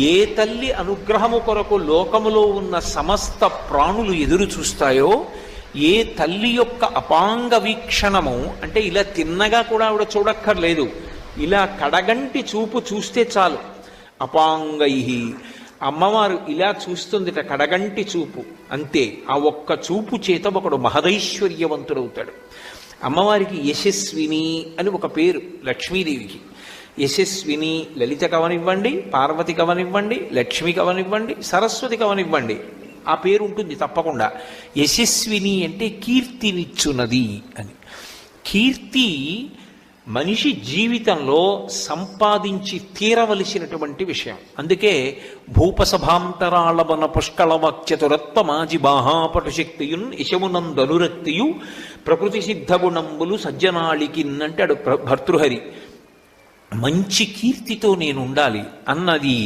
ఏ తల్లి అనుగ్రహము కొరకు లోకములో ఉన్న సమస్త ప్రాణులు ఎదురు చూస్తాయో, ఏ తల్లి యొక్క అపాంగ వీక్షణము అంటే ఇలా తిన్నగా కూడా ఆవిడ చూడక్కర్లేదు, ఇలా కడగంటి చూపు చూస్తే చాలు. అపాంగై, అమ్మవారు ఇలా చూస్తుందిట, కడగంటి చూపు అంతే. ఆ ఒక్క చూపు చేత ఒకడు మహదైశ్వర్యవంతుడవుతాడు. అమ్మవారికి యశస్విని అని ఒక పేరు లక్ష్మీదేవికి. యశస్విని లలిత కవనివ్వండి, పార్వతి కవనివ్వండి, లక్ష్మి కవనివ్వండి, సరస్వతి కవనివ్వండి, ఆ పేరు ఉంటుంది తప్పకుండా. యశస్విని అంటే కీర్తినిచ్చున్నది అని. కీర్తి మనిషి జీవితంలో సంపాదించి తీరవలసినటువంటి విషయం. అందుకే భూపసభాంతరాళవన పుష్కళవాక్యతురత్వమాజి బాహాపటుశక్తియున్ యశమునందనురక్తియు ప్రకృతి సిద్ధగుణంబులు సజ్జనాళికిన్ అంటాడు భర్తృహరి. మంచి కీర్తితో నేను ఉండాలి అన్నది